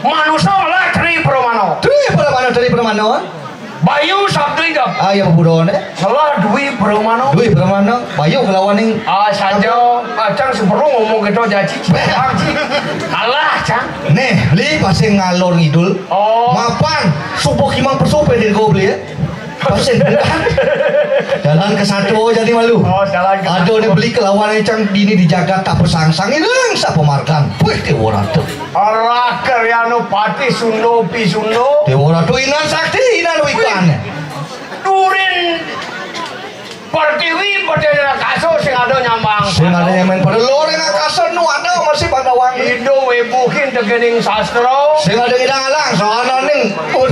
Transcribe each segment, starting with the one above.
manusia lah Tri Pramana. Dari Pramana. Bayu sabtu itu. Ayo buron Salah Dwi Pramana. Dwi Pramana. Bayu kelawaning. Saja Cang sebelum ngomong gitu jadi. Alah Cang. Nih, li pasien ngalor ngidul. Mapan, supo kimang persope di kau beli ya. Pasien jalan ke satu jadi malu. Jalan ke Aduh, nih beli kelawan Cang dini dijaga tak pesangsang itu sa pemarkan. Wih, Dewa Ratu. Allah karyano pati sundo pisundo. Dewa Ratu inan sakti inan wikan. Durin pertiwi pada kaso sing ada nyambang. Sing ada yang main pada lor yang kasar nu ada masih pada wangi. Ido webuhin tegening sastra. Sing ada ngidang alang soalnya ning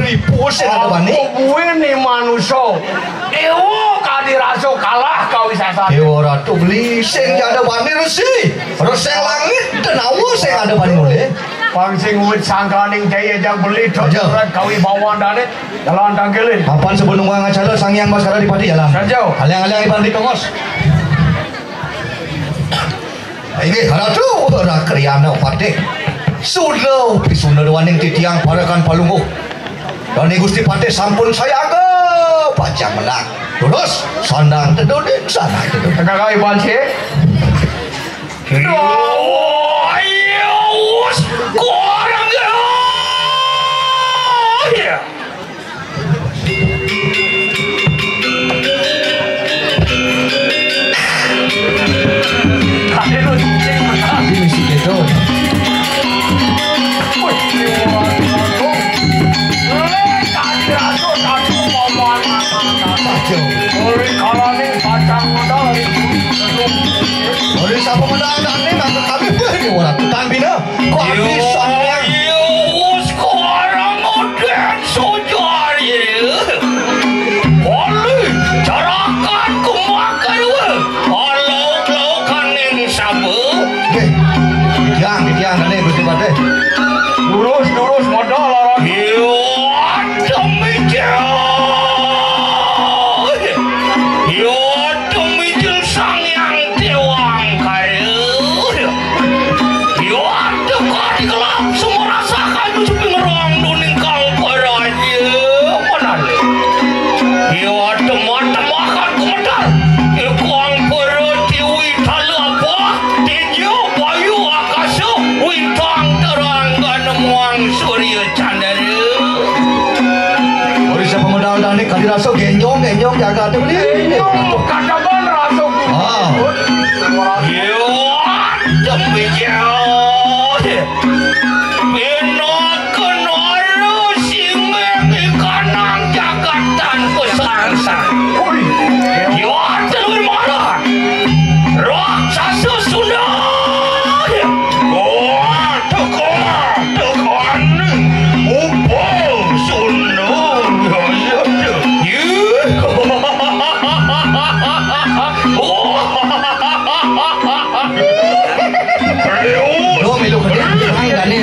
ribu sing ada bani. Buin ni manusia. Ewo kadiraso kalah kau wisasa. Dewa Ratu beli sing ada bani resi. Resi langit dan awo sing ada bani mulai. Pangsing wit sangkaning daya jang beli dojoran kawi bawaan dane jalan tanggelin. Apaan sebelum gua ngacalo sangian mas kada di padi jalan. Sajau. Aliang-aliang iban di tongos. Ini Ratu ora kriana pade. Sulo pisuna waning titiang parakan palungguh. Dan Gusti Pate sampun saya agak pajang menang. Terus sandang tedodik sana tedodik. Tengah kawi banci. Korang ya. Ini mesti gitu. Oleh siapa menang nih nangkep kami di orang tutan bina. Kok habis sayang. Sekarang modern sojar ya. Oleh carakan kumakan we. Kalau kanin sabu. Tiang nih Gusti Pate. Lurus modal orang. Yo demi jauh. Yo demi jauh sang yang dewang kaya. Yo ada kali gelap semua rasakan suping ruang duning kau peraja. Mana le? Yo ada mata makan kumedar. Yo kuang perut wital apa? Tejo bayu akasa wintang teranggan muang surya candara. Oleh siapa menang nih kali rasa genjong jaga tu beli. Katakan rasa kumpul. Yo demi jauh. Bina kenara singeng ikanang jagatan pesangsan. Yo telur marah. Raksasa Sunda. Tekan upang Sunda. Lo melu kerja ni.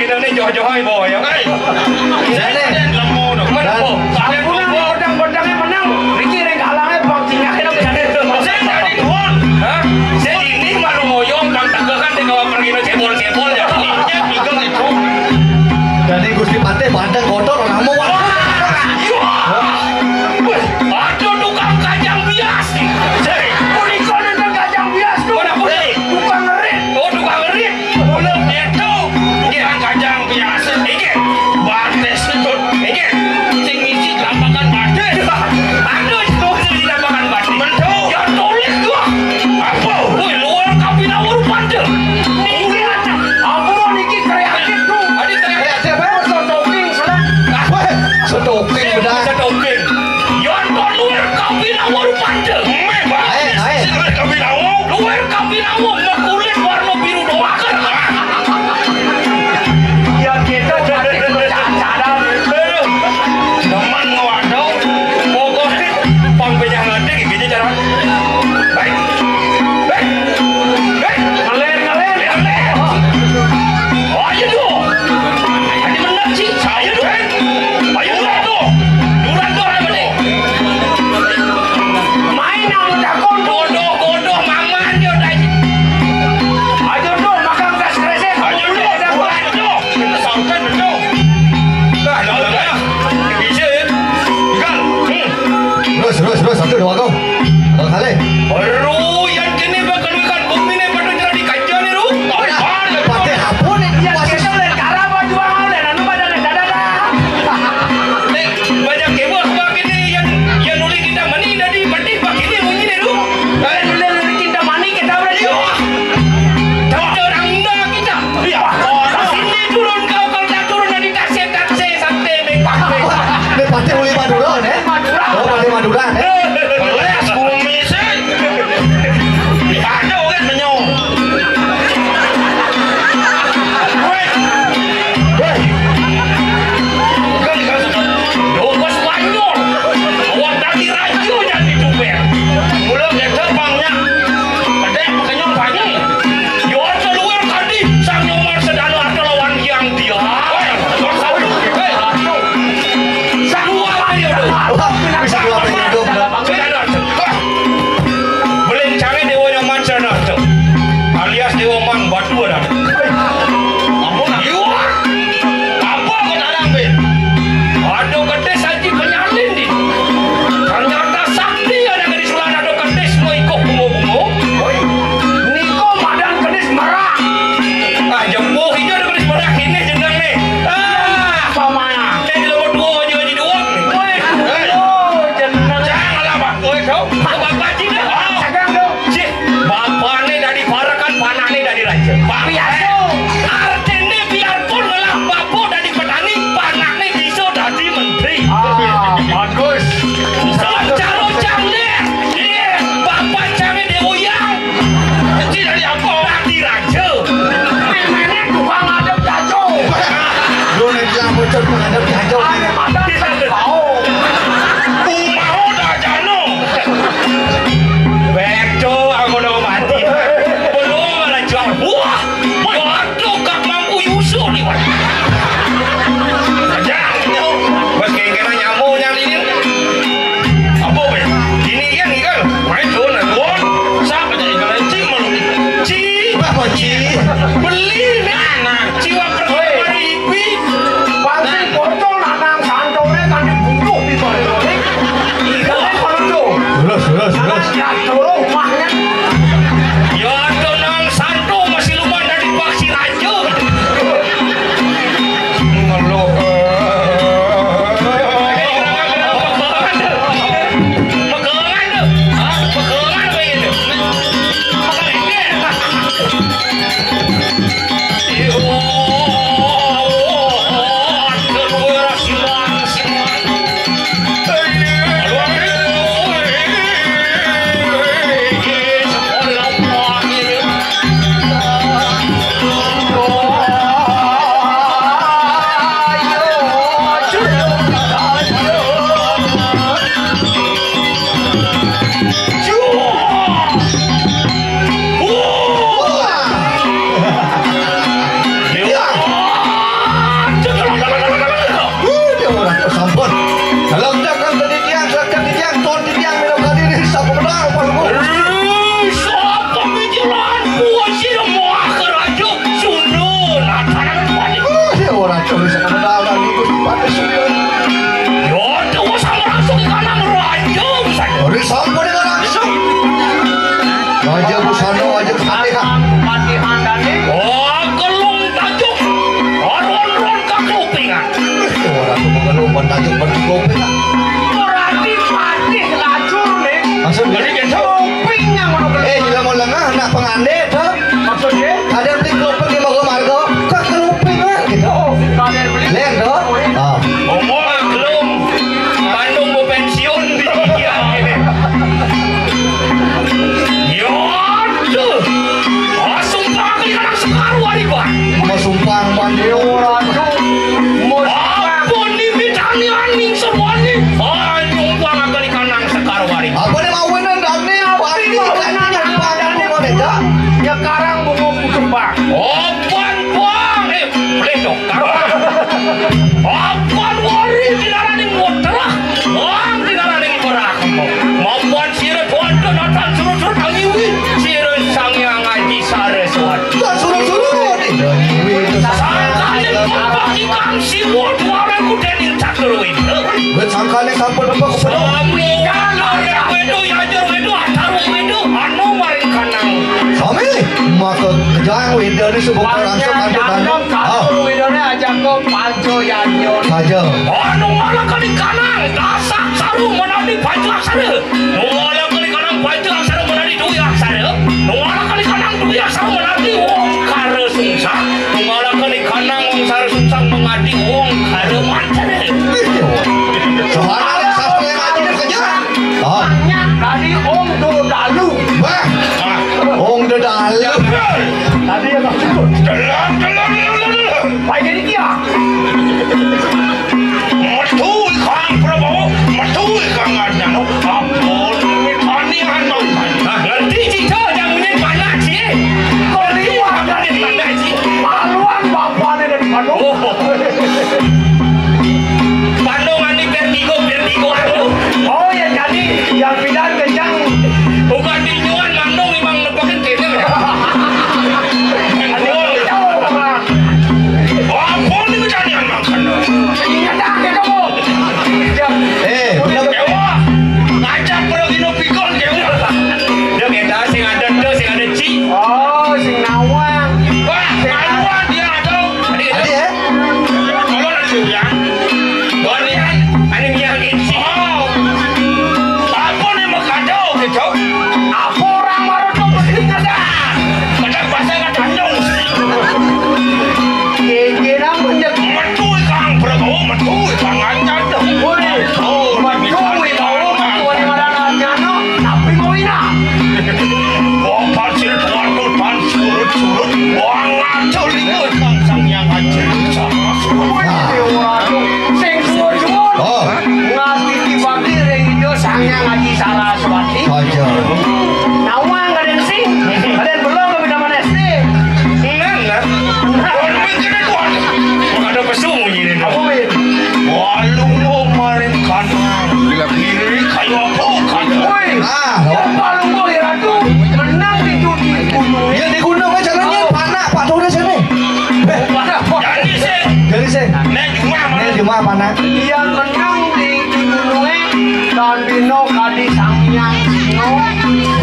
ini joh-joh boy ya. Saya lemo dong. Mana po? Saya Bodang-bodangnya menang. Riki rek halangnya bang tinggalnya bisa saya tadi tuan. Hah? Saya ini malu ngoyong bang tegakan di kawah pergi no cebol-cebol ya. Ini pigel itu. Jadi Gusti Pate bandeng kotor orang mau. Aduh tukang kacang bias nih. Kunikon itu kacang bias tuh. Mana pun Tukang ngerit. oh tukang ngerit. Belum itu. Dia kacang bias. Ini bates itu. Ini sing isi lampakan bates. Aduh itu sing lampakan bates. Betul. Ya tulis gua. Apa? Woi luar kapinawur panjel. Niki ampun niki kreatif tuh. Adik kayak Stocking salah. Setoping bedah. Setoping. Ya luar kapinawur panjel. Memang. Kapinawur. Luar kapinawur kulit warna biru doang. Ya kita jadi cadang. Teman ngawadau, pokoknya pangpenyah ngerti gini cara. Baik, baik, baik. Ngeler. Ayo dong. Tadi menang sih, saya dong. Ayo dong. Duran apa nih? Main sama dakon tuh. Godoh, maman dia udah. Ayo dong makan gas kresek. Ayo dong. Kita sampai dong. Nah, bisa ya. Kan. Terus satu dua kau. Kali. Aduh, yang kini bakal ikan bumi nih pada jadi kajian nih lu. Pate apa nih? Ya kita udah karab jual oleh anu badan dada. Nih, banyak kebos pak ini yang nulis kita mani dari mati pak ini bunyi nih lu. Lele kita mani kita udah jual. Ada orang Indah kita. Ya, sini turun kau kalau tak turun dari taksi santai bengkak. Nih Pate uli Madura nih. Oh Pate Madura nih. Les bumi sih. Ada orang menyong. Kan kasih dogo Spanyol. Awak tadi raja jadi cuber. Mula dia terbangnya. Ada yang kenyang banyak. Yo ada luar tadi sang nomor sedalo ada lawan yang dia. Sang luar dia tu. Bisa dua penyadap. Belencangnya dewa nyaman sana tu. Alias dewa man batu ada. Iya. Apa kau tak ambil? Ada kedes haji penyalin ni. Ternyata sakti ada gadis lain ada kedes mau ikut bungo-bungo. Niko madan kedis merah. Jempuh hijau ada gadis merah ini jenang ni. Pamaya. Ini nomor 2 haji dua. Jeneng. Janganlah pak. Kau bapak cina. Sekarang dong. Cik, bapak ni dari parakan, panak ni dari raja. Biasa. Artinya biarpun malah bapak dari petani, panak ni bisa dari menteri. Bagus. Locang ni. Iya, bapak cami dewoyang. Cik dari apa? Dari raja. Memangnya tukang adem jajo. Lu nih yang bocor menghadap hijau. Ada madan tahu. Umau dah jano. Beto aku dah mati. Belum ada jual. Wah, waduh kak mampu Yusuf ni. Aja, bagi kena nyamuk yang ini. Apa be? Ini kan ni kan. Main tu nak buat. Siapa jadi kelenci malu? Apa Ci? Beli ni. Ciwa pergi mari ipi. Pasti potong nanang santone Udah sekedar lagi Gusti Patih Sulian. Yo, tuh sama langsung ke kanan raja saja. Udah sampo dengan langsung. Raja Busana, Raja Fatihah. Patihan dani. Oh, gelung tajuk. Ron kakupingan. Orang tuh mengeluh tajuk berkopi. Berarti patih lacur nih. Maksudnya? Jadi gitu. Kupingnya ngono kelih. Juga mau lengah anak pengandek tuh. Maksudnya? Ada beli kelopeng di Mogo Margo. Kok kelopeng lah gitu. Oh, kalian beli. Lihat tuh. Oh. Omong belum. Bandung mau pensiun di dia ini. Yo, tuh. Oh, sumpah kali anak sekarang wali pak. Mau sumpang mandi Orang tuh mau Ampun nih bitani aning semua nih. Oh, nyumpang kali kanang sekarang wali. apa nih mau winan dani hari ini kan nyambang mau beda. ya karang mau kembang. Oh, bang. Boleh dong, karo. Oh, wari di naraning motor lah. Wang di naraning berak mo. Maupun sira tuan nonton suruh tangiwi. Sira sangyang ngaji Saraswati. Tak suruh-suruh nih. Sangkanya pembagikan si orang muda di cakuruin. Gue sangkanya sampai bapak ke penuh. Suami kalau ya wedo ya ajar wedo ataru wedo anu maring kanang. Suami, maka kejang winda ni sebuah langsung ada Jangan kalau widone aja ke Panco Yanyon. saja. Anu malah kali kanang dasak saru menadi baju aksara. Nu malah kali kanang baju aksara menadi dui aksara. Nu malah kali kanang dui aksara menadi wong kare sungsang. Nu malah kali kanang wong kare sungsang mengadi wong kare mancare. Soalnya sastra yang ada kerja. Oh, Tadi Om Dodalu. wah, Ong Dedal. Tadi yang maksud. Dalam. Baik jadi dia. Matui kang Prabowo, matui kang Adnan. Ampun, mitani anon. Ngerti cito jamunya mana sih? Kau lihat dari mana sih? Maluan bapaknya dari Bandung. Bandung ani vertigo aduh. Oh ya jadi yang pindah ke yang Bukan dijual Bandung memang nepakin kene. Ampun ini mitani anon kan. ingat ke kamu. Dewa, ngajak pergi no pikol dewa. Dia kita sing ada do sing ada ci. Oh, sing nawang. Wah, ngaluan dia ada. Ada ya? Kalau ada ya. Balian, ani yang ini. Oh. Apa nih mau kado gitu? Apa orang baru tuh penting ada. Kadang pasang kadang. Kira punya Matui kang Prabowo, matui kang Anjan. boleh. Oh, Macui bawa macui mana nyano tapi mau ina. wong pasir tuan surut. Wong ngacul lingut kang sang yang acil. Sing suwun-suwun. Oh, Ngati dibagi ring itu sangnya ngaji Saraswati. saja. Nawang kalian sih. Kalian belum ke bidang mana SD? Enggak. Tuan mikir tuan. Ada pesunyi ini. Aku win. Walung lo maring kanang. Kiri kayu apa kan? Woi. Ah, Kalau mau ya ratu menang di judi gunung. ya di gunung aja caranya panak Pak Dora sini. Jadi sih. Jadi sih, Nek cuma ini di mana panak? Yang menang di gunungnya dan bino kali sangyang sino.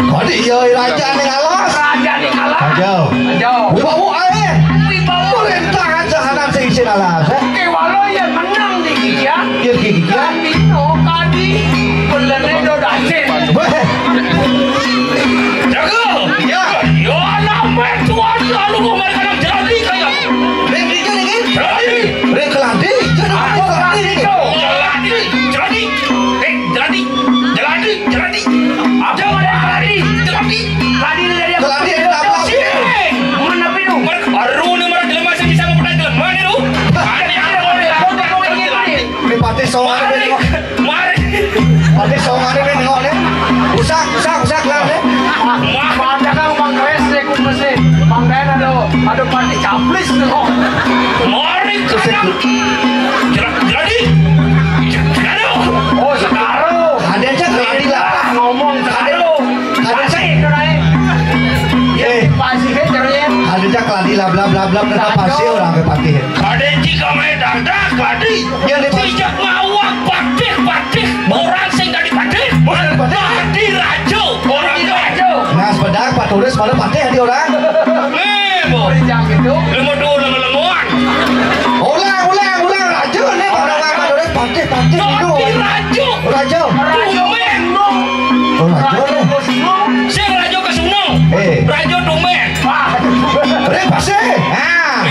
Kodi iya raja nih alas. Raja di kalah. Saja. Jauh. Wibawa ae. Wibawa. Perintah aja hanan sing isin alas. Kewalo yang menang di kia. Kir gigi ya. Dan bino kali belene do dacin. Weh, jaga. ya. Yo nama tuan lalu kau mereka nak jadi kayak. Ring gigi nih. Jadi. Ring keladi. Jadi apa keladi nih? Jeladi. Apa jeladi? Kali ini dari Keladi ada apa? mana bino? Baru ni mereka jelema bisa mempunyai jelema ni tu. Ada yang boleh. Ini pati songan ini nengok. Mari. Pati songan ini nengok nih. Usak lah nih. Pada kan bang kres sekut mesin. Bangkain ada pati caplis tuh. Mari kanang. Jeladi. Oh sekarang. Ada aja keladi lah. Ngomong sekarang. Ada aja. Pasti kan caranya. Ada aja keladi lah bla bla bla. Kenapa sih orang ke pati? Ada jika main Dadak Badi. Yang di Tidak ngawak Badih orang sing dari Badih. Badi Rajo, orang Rajo. Nah sebedak Pak Turis pada patih di orang. Bo. Lemot-lemotan. Ulang Rajo nih orang Pak Turis patih itu. Badi Rajo. Rajo. Dumen. Oh Rajo nih. Sing Rajo Kesuno. Rajo Dumen. Rek pasti. Ah.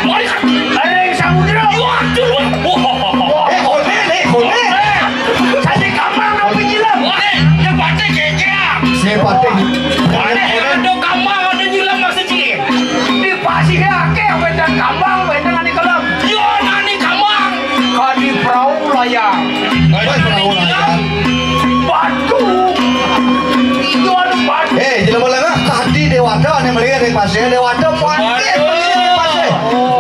Mari kan. Ada yang samudra. Waduh. Kone. Saya kamar nak penyilam. Ya patih kekeam. Si patih. Ada kamar ada nyilam masih cik. Di pasir ke benda kambang benda ngani kelam. Yo nani kambang. Kadi perahu layang. Perahu layang. Batu. Itu ada batu. Jangan boleh nggak? Tadi Dewata ane melihat di pasir Dewata patih melihat di pasir.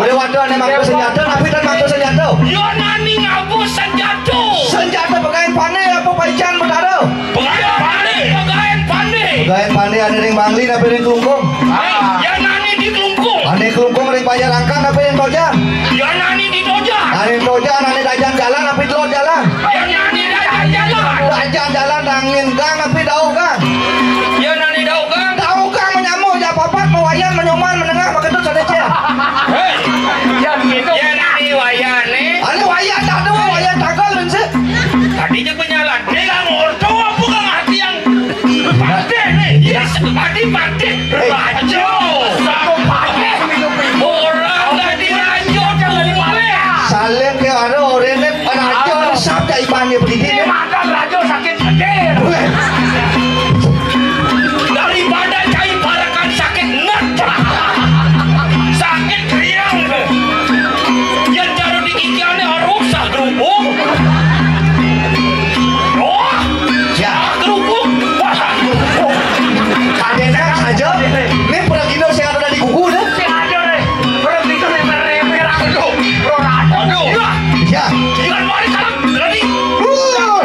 Dewata ane makan senjata tapi dan makan senjata. Yo nani ngabu senjata. Senjata pegawai pandai apa pajan berdarah? Pegawai pandai. Pegawai pandai ada yang bangli tapi yang kelungkung. Ya nani di kelungkung. Ada yang kelungkung ada yang bayar angkat tapi yang tojan. Ya nani di tojan. Ada yang tojan ada yang dajan jalan tapi telur jalan. Ya nani dajan jalan. Dajan jalan angin gang tapi daun gang. Ya nani daun gang. Daun gang menyamuk ya papat mewayan menyuman menengah maka itu sadece. Hei. Ya gitu. Ya nani wayan nih. Ada wayan tak ada wayan tanggal bense. Tadinya penyalan. Dia kan orto apa kan hati yang pandai nih. Yes, Badih. Rajo. Orang tadi Rajo dari mana? Saling ke ada orang ni anak aja ada sabda iban dia berdiri. Makan Rajo sakit petir. Daripada cai parakan sakit nut. Sakit kriang. Yang jarum di gigiannya harus sak kerupuk. Oh, Ya, kerupuk. Wah, kerupuk. kadang saja. Ni pernah kino saya ada di kuku dah. Si ada deh. Berhenti tu lemer aku. Bro Rajo. Ya. Jangan mari kalam. Lagi.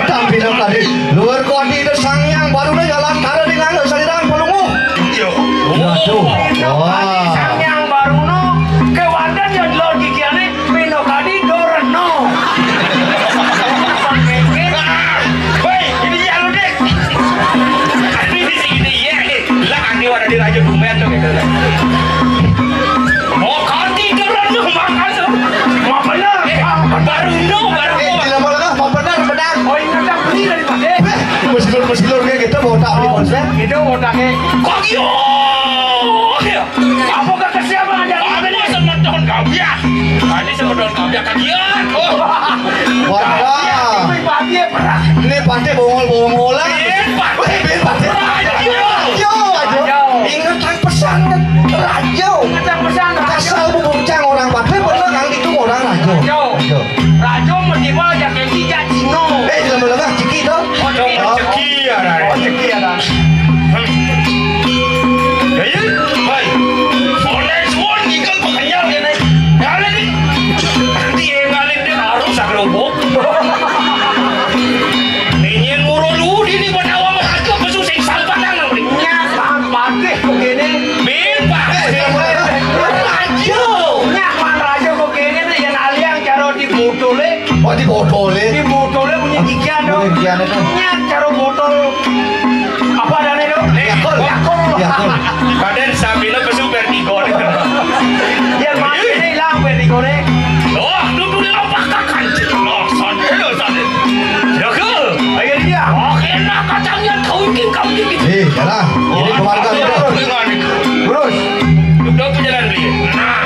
Tapi nak tadi luar kodi itu sangyang baru dah jalan cara dengan saliran pelungu. Yo. Aduh. Kadi sang yang baru no kewadan yang lor gigiane pino kadi doreno. Hei, ini jalu dek. Ini di sini ya. Lah andi wara di Raja Dumen tuh gitu. Oh, kadi doreno makan tuh. Mau benar. Baru no. Tidak boleh lah, mau benar. Oh, ini nak beli dari mana? Mesilur kayak gitu bawa tak beli konsep. Itu otaknya. Kok yo? Apakah kesiapan ada? Ini sama tahun kabiah. Ini sama tahun kabiah kajian. Wah. Ini bahagia perah. Ini pantai bongol lah. Rajo. Rajo. Ingatan pesan Rajo. Kita pesan Rajo. Kasal bubuncang orang pantai pernah kali itu orang Rajo. Rajo meniba aja kayak gijak Cino. Jangan boleh lah, ciki tu. Ceki ada. Ciki ada. Ya, baik. Forest one ikan pekanyal ya nih. Kali ni, nanti engalin dia harus sakrobok. Ingin murulu di ni pada awam aja pesusing sampah ni. Nya sampah deh begini. Bimba. Rajo. Nya man Rajo begini ni yang aliang cara dibotole. Oh di botol Di ni. botolnya punya gigian dong. Punya gigian itu. Nya cara botol. Apa adanya dong? Yakul. Kaden sabila pesu vertigo ni. Yang mana ni hilang vertigo ni? Oh, duduk di lompat kakan. Oh, sana. Ya ke? Ayo dia. Oke, nak kacangnya kau ini. Jalan. Ini keluarga kita. Terus. Duduk ke jalan dia. Nah.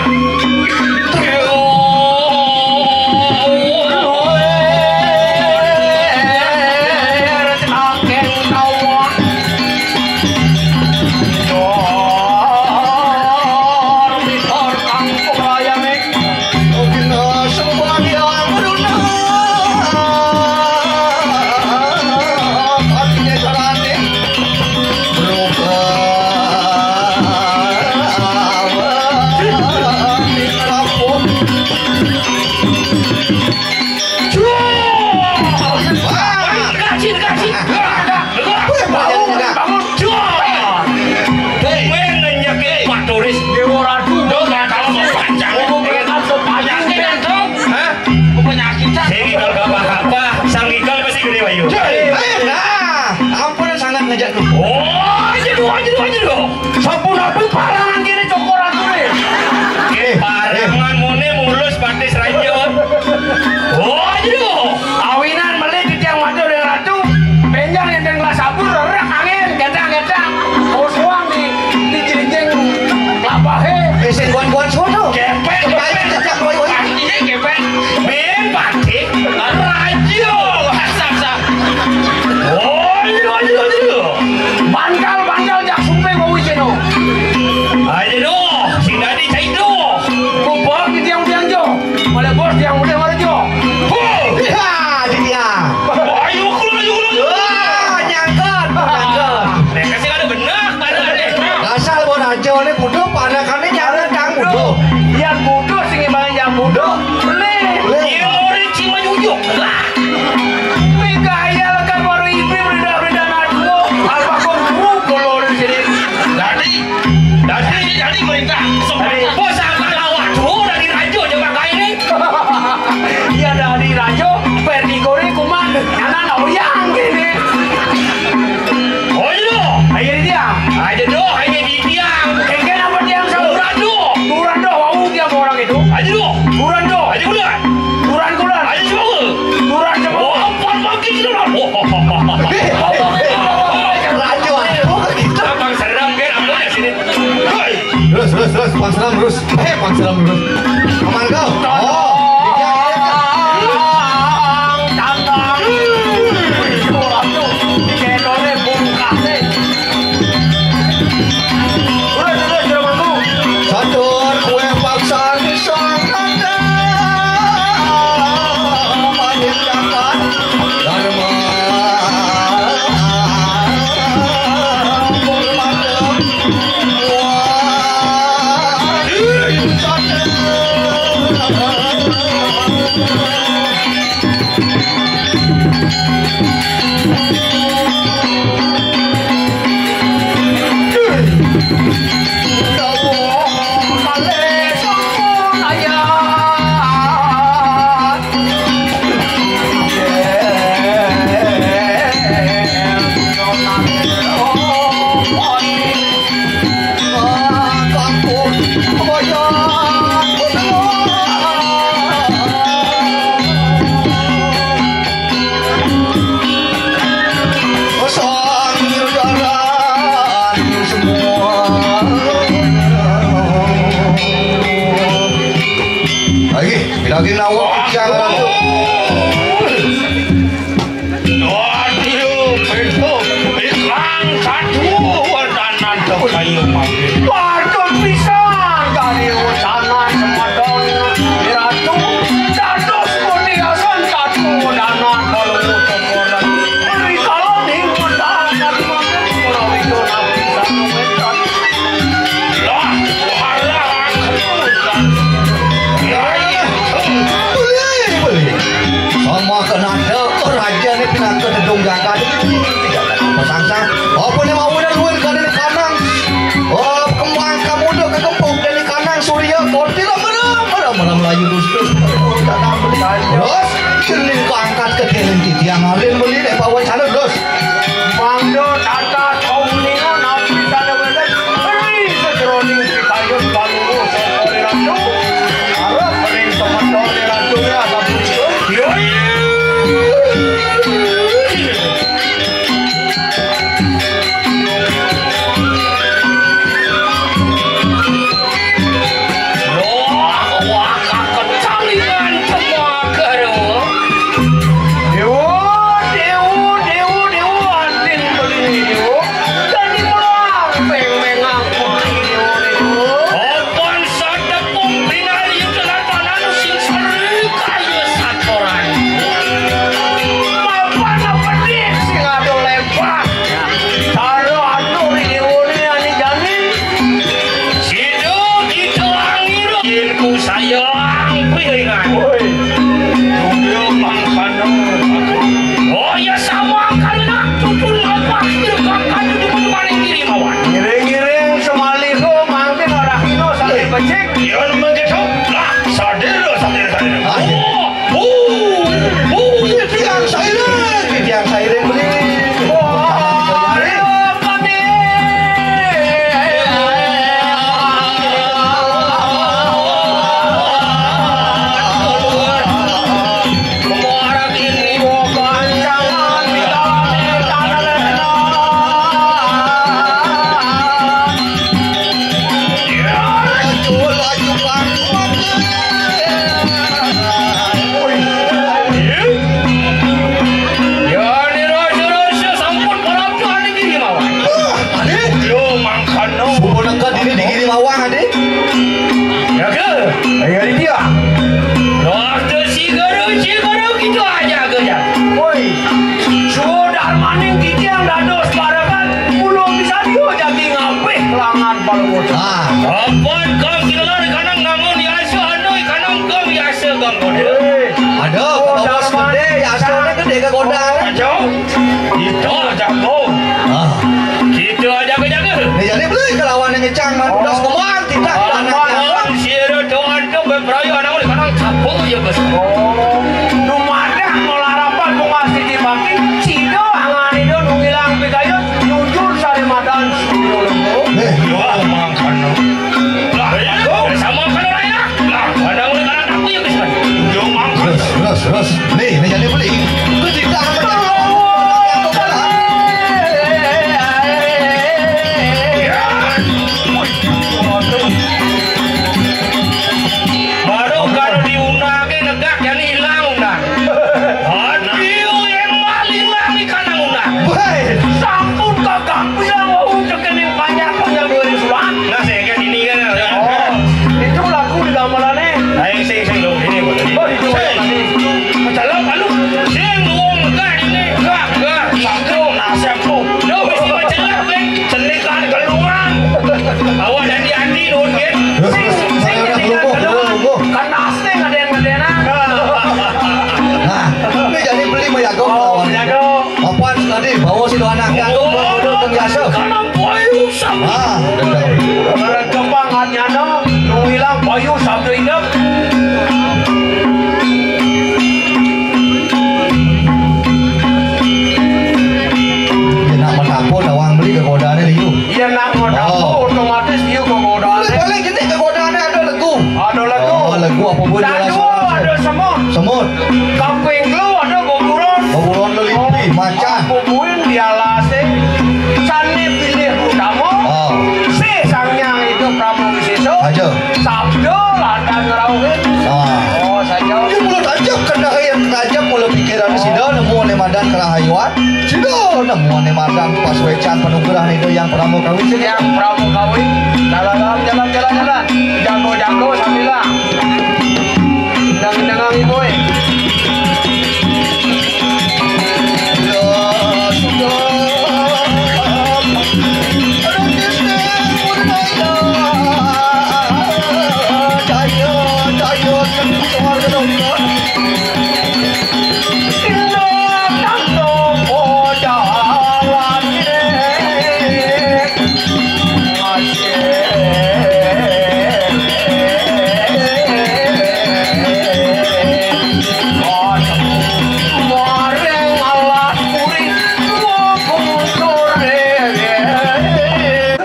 kepek ben batik rajo saksa oh Bandal jak sumpe kau wiseno. aja doh sinadi cai doh Kau bos tiang jo. Malah bos tiang udah malah jo. Ya, dia. ayo keluar Wah, nyangkut. mereka sih ada benar Asal bon aja ini bodoh panakannya nyara kang bodoh. Yang bodoh sing imbangan yang bodoh. Boleh. iya orang cima jujur lah Gaya kan baru ibu berida nado. Apa kau buruk kalau di sini? Jadi mereka sempat bos akan lawat dari rajo coba kayak ini Iya dari rajo pergi goreng kuman. Anak oyang gini. oh iya Ayo dia. aja doh hanya di tiang Kengken apa tiang sahur? Turan doh Wau dia orang itu. aja doh Turando. aja bulan Turan. aja coba Turan coba. oh apaan makin gitu lah Rajo, gitu. abang serem kan abang di sini hei Terus, Bang Seram terus. Bang Seram terus. Aman kau? Oh, catur kue paksa disangkata menciptakan dharma bermadem lagi nawak jangan tu. Aduh, itu iklan satu wadanan kayu makin. Waduh pisang dari ucapan semadon diratu dados kuniasan satu danan kalau ucapan beri kalau diundang dari mana kalau itu nanti satu medan Lah, walah ketukan. Boleh. Sama kenada raja ni pinang ke dedung gagah ni. Pasang-sang. Apa ni mau dah luar ke dari kanang. Oh, kembang kamu dah ke kempuk dari kanang Surya. Koti lah mana Melayu dus. Terus, kini kau angkat ke kelen tiang alin beli dek bawa sana terus. mangdo tata kau nino napi sana bedan beri sejeroning kayun balu sekali ratu harap beri semadon diratu ya tapi menggoda. Ada bos gede, ya asalnya gede ke godaan. Kacau. Itu aja kau. Ah, Kita aja jaga. nih jadi beli kelawan yang ngecang man, udah sekeman tidak Anak siapa doan tu berperaya anak ni kadang capung je bos. Numadah nolarapan mengasih di baki Cido angan itu nungilang pikayo jujur sari madan nih, Wah, makan. Lah, sama kan lain lah. Kadang ni kadang aku yang bos. Jom makan. terus, nih jadi beli. Itu tidak apa Baru kalau diunang ke negak yang hilang unang. Aduh yang paling lagi karena unang. baik. sampun kakak bilang mau cekening banyak yang 2000-an. Nah saya kan ini kan. Itu lagu di gamelannya. Ayo sing dong ini boleh. Oh itu tadi. Masalah kalau sing luang negak ini enggak satu nasib tu. Dah mesti masalah kan senikan keluar. Awak dan Andi nun kan. Sing jadi kan asing ada yang ngedenak. Nah, ini jadi beli mah jago Oh, lawan. jago. Apaan tadi bawa si dua anak jago bawa pengiasa. Karena boy sama. Ah, Kalau kembangannya no, nungilang bayu sabdo indep. kena menapun awang beli ke godaannya liu. Iya nak ngodaku otomatis dia kegodaan. Paling gini ke godaannya ada legu. Ada lagu. Oh, legu apa pun Dadu ada semut. semut. Kamping lu ada boburon. Boburon lelipi, macan. Boburin dia lase. Sani pilih utama. Oh, Si sangnya itu Prabu Wiseso. aja. Sabdo lada ngerauhin. Ah. Oh saja. Dia mulut tajam kena yang tajam mula pikiran sida nemu ane madan kerahayuan. Sida nemu ane madan pas wecan penugerah itu yang pramu kawin sini. Yang Prabu kawin. Jalan. Jago sambilan. Dang ibu.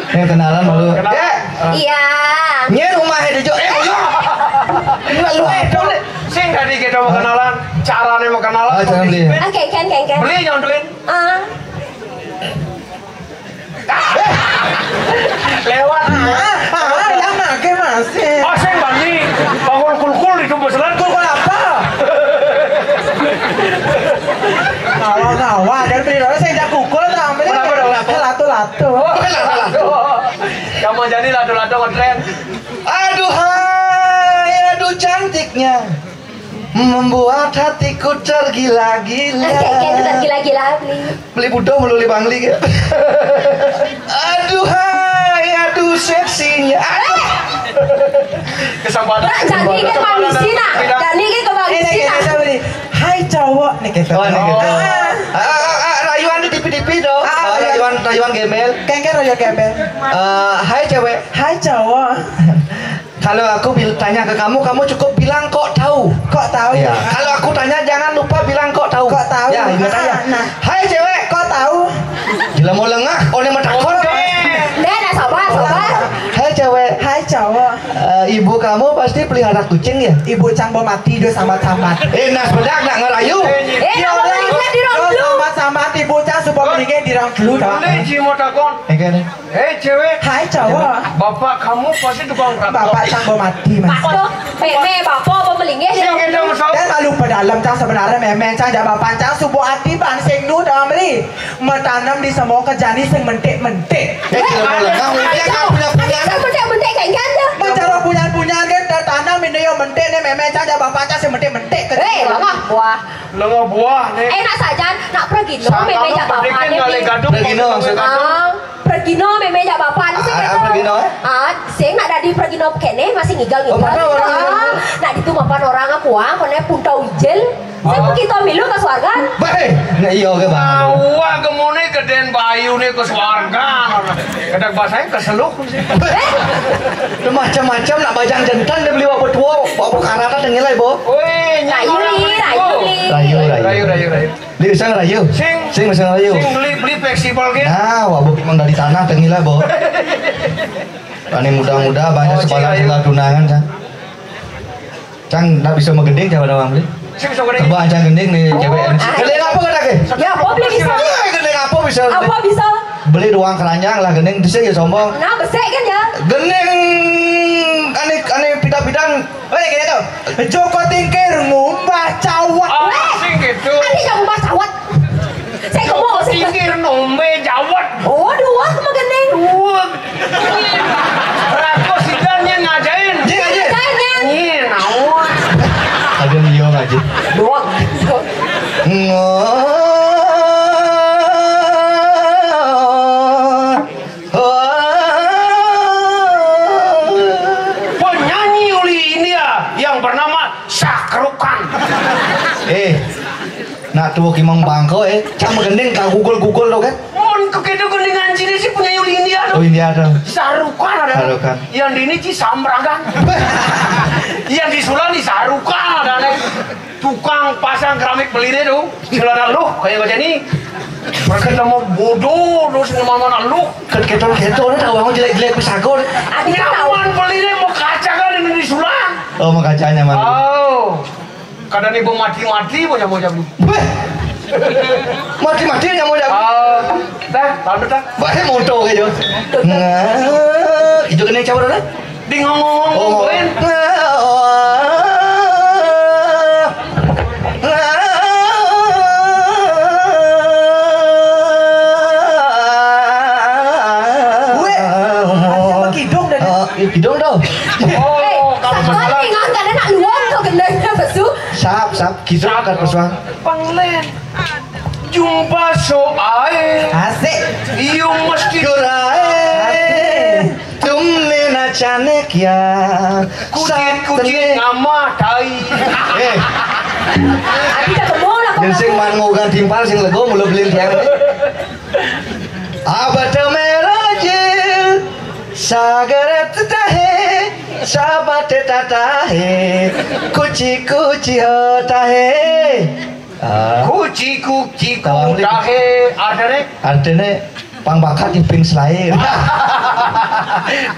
Kenalan malu. Iya. Nyen rumah itu jo. Enggak lu boleh. Sing tadi kita mau kenalan, caranya mau kenalan. Ah, jangan beli. Oke, kan. Beli nyontoin. Ah. Lewat. Yang make masih. Oh, sing bani. Bangun kulkul itu beselan kulkul apa? Nawa dan beli saya jak kukul tak ambil. Latu. Kamu jadi lado-lado ngetren. Aduh hai, aduh cantiknya membuat hatiku tergila-gila. Oke, kan tergila-gila beli. Beli budo meluli bangli gitu. Aduh hai, aduh seksinya. Aduh. Kesempatan. Jadi kan manusia nak. Jadi kan ke manusia. beli. Hai cowok nih kita. Oh, ini gitu. Rayuan di TV dong. Rayuan gembel. Kengker royo gembel. Hai cewek. Hai cowok. Kalau aku tanya ke kamu cukup bilang kok tahu. Kok tahu Ya. ya? Kalau aku tanya jangan lupa bilang kok tahu. Kok tahu? Ya, ingat aja. Nah. Hai cewek. Kok tahu? Gila mau lengah. Oh, ini mentakon. Dah nak sabar. Hai cewek. Hai cowok. Ibu kamu pasti pelihara kucing ya? Ibu cangbo mati do sama-sama. Nas bedak nak ngerayu. Nak boleh di ruang dulu. Sama-sama ibu cang supaya meninggal di ruang dulu dah. Beli cimo takon. Oke. Cewek. Hai cowok. Bapak kamu pasti tukang rakot. Bapak cangbo mati mas. Pak meme bapak apa melingnya Sing kita masuk. Dan malu pedalam cang sebenarnya memang cang jaba pancang subuh hati ban sing nu dah beli. Mentanam di semua kejani sing mentik-mentik. Gila mau lengah. Dia kan punya. Saya mentek kayak ganda. Mencara punya kan dah tanam ini yo mentik nih memang cang jaba pancang sing mentik-mentik. Lama buah. Lengo buah nih. Nak saja nak pergi no meme jak bapak Bikin kali ni. gadung. Pergi no maksudnya. Pergi Pergino meme ya bapak sih Ah, Pergino, eh? sing nak dari Pergino kene masih ngigel. Oh, mana orang itu? Nak itu mapan orang aku kone punta wijel. Saya mau kita milu ke swarga. Baik. Nah iya ke Bang. Awak kemone keden bayune ke swarga. Kadang bahasanya keseluk sih. Macam-macam nak bajang jantan dia beli wabuk tua, wabuk karata dengilai bo. Woi, Rayu li. Rayu. Li usang rayu. Sing usang rayu. Sing beli fleksibel ke? Nah, wabuk emang dari tanah dengilai bo. Ini muda-muda banyak sekolah tunangan cang. Cang nak bisa megeding jawa doang beli. Sing bisa gede. Coba aja gending nih cewek. Gending apa kata ke? Ya apa beli bisa? Gending apa bisa? Apa bisa? Beli doang keranjang lah gending itu ya sombong. Nah besek kan ya? Gending aneh pita-pitan. Gini tuh. Joko Tingkir ngumbah cawat. Sing gitu. Nanti jangan mas cawat. Saya ngomong sih. Tingkir nombe jawat. Oh dua sama gendeng. Rako sidannya ngajain. Jing aja. Nyin, naon. Ada Mio aja. Doang. Penyanyi uli India yang bernama Sakrukan. Nak tuh kimang bangko cama gending kau gugul tuh kan? Mon kekedo gendingan sini sih penyanyi uli India Oh tuh. India tuh. Sarukan ada. Sarukan. Yang di ini Cisambragan. Yang di Sulan di Sarukan ada nih. Tukang pasang keramik beli deh tuh. Celana lu kayak gak jadi. Ketemu bodoh terus mana lu. Ketol nih tahu jelek-jelek pisagor. Adik tahu. Nyaman beli deh mau kaca kan ini di Sulan. Oh mau kacanya mah. Oh. Kadang ibu mati-mati mau beli. Mati-mati yang mau jago. Lalu dah. Bahaya moto kayak gitu. Nah, itu kena campur ada? Di ngomong-ngomongin. Kidung dong. Oh, kalau masalah. Ingat kan nak luang tuh gendengnya besu. Sap, kidung kan persoalan. Panglen. Jumpa soae. Asik. Iyo mesti Kurae, tumne nachane kya? kucing nama tai. Adik tak kemol aku. Yang sing mangogan timpal sing lego mulu beli tiang. Abad merajil, sagar tahe, sabat tatahe, kuci hotahe. Kuci Tawang li. dahe ada nih. Artinya pang bakat iping selain.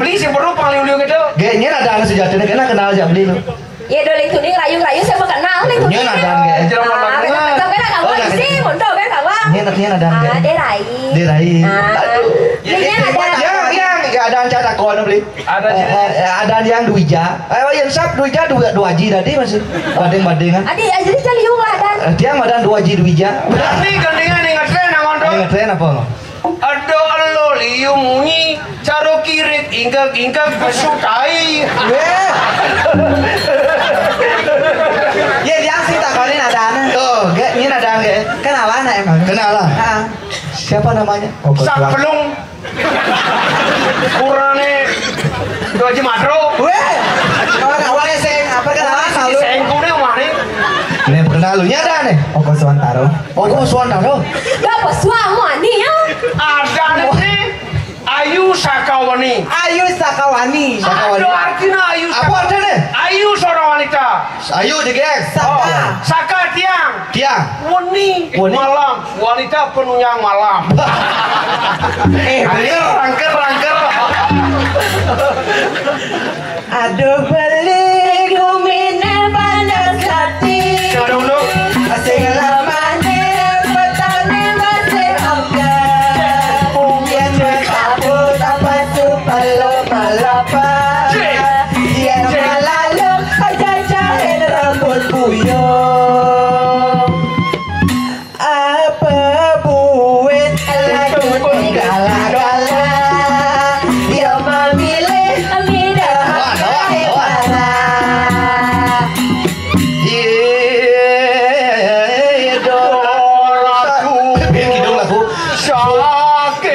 Beli sih perlu pangliu-liu gitu. Gaknya ada anak sejatinya kena kenal aja beli lu. Ya doling tuning rayu-rayu saya mau kenal nih. Nya ada gak? Kan kawan sih, mondok kan kawan. Nya ada gak? Dia rai. Dia rai. Aduh. Ini ada. Yang ada catak kawan beli. Ada yang duija. Yang sap duija dua ji tadi masih badeng-badengan. Adik jadi caliung lah dan. Dia madan dua ji duija. Nanti gandingan nih ngetren nangon dong. Ngetren apa lo? Ada lo liu munyi, caro kirit ingkak besukai. Ya yang sih tak kalian ada anak. Oh, gak, ini ada gak? Kenalan emang. Kenalan. Siapa namanya? Saklung. Kurane Doji Madro. Weh, kalau kawannya sing apa kenalan Si selalu. Sengku nih rumah nih. Ini perkenal lu ada nih. Oko Suwantaro. Oh, Suwantaro. Gak pesuang nih ya. Ada nih Ayu Sakawani. Ayu Sakawani. Sakawani. Ada artinya Ayu Apa Sakawani. artinya? Ayu seorang wanita. Ayo digeng. Saka. Saka tiang. Tiang. Wani. Wani. Malam. Wanita penunjang malam. Rangker. Aduh beli gumine panas hati. Coba dulu. Asing lamane petane masih angka. Yang berkabut apa supalo malapa. Yang malalu aja jahil rambut buyung. Apa buit lagu gala-gala. Yang memilih midah para. Kidung lagu. Sakit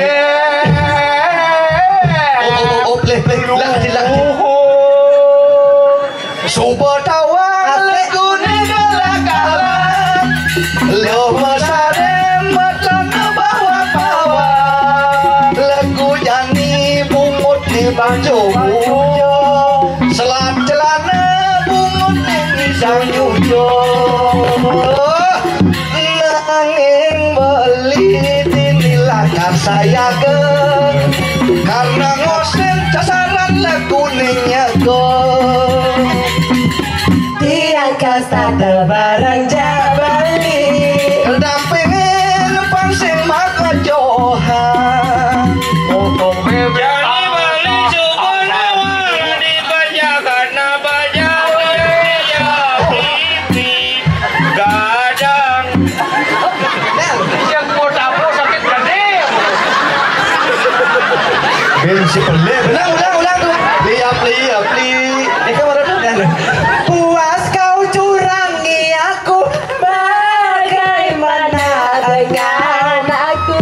baju bujo selat celana bungut ning sang nyujo nanging beli dinilakan saya ke karena ngosen casaran lagu ningnya go tiang kasta barang jabali dampingin pangsing maka johan Jadi beli subhanallah dibacakan baca ya pipi gadang. Yang mau dapur sakit gede. bensi pelih ulang tuh liap ini kan mana tuh puas kau curangi aku bagaimana dengan aku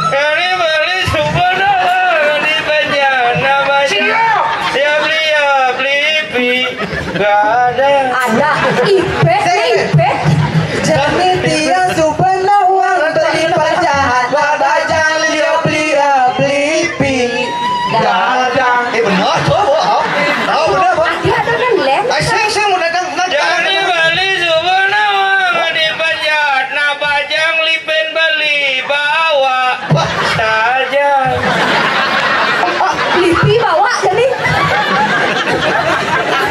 Jadi beli subhanallah dibacakan baca ya pipi gadang. Ada ibet nih ibet. Jani tiang subhanallah beli penjahat wadajang beli ping gadang benar tuh tahu benar bang Dia ada kan lem. sing mau dagang Jadi beli subhanallah dibacakan bajang lipen beli bawa saja. Lipi bawa jadi.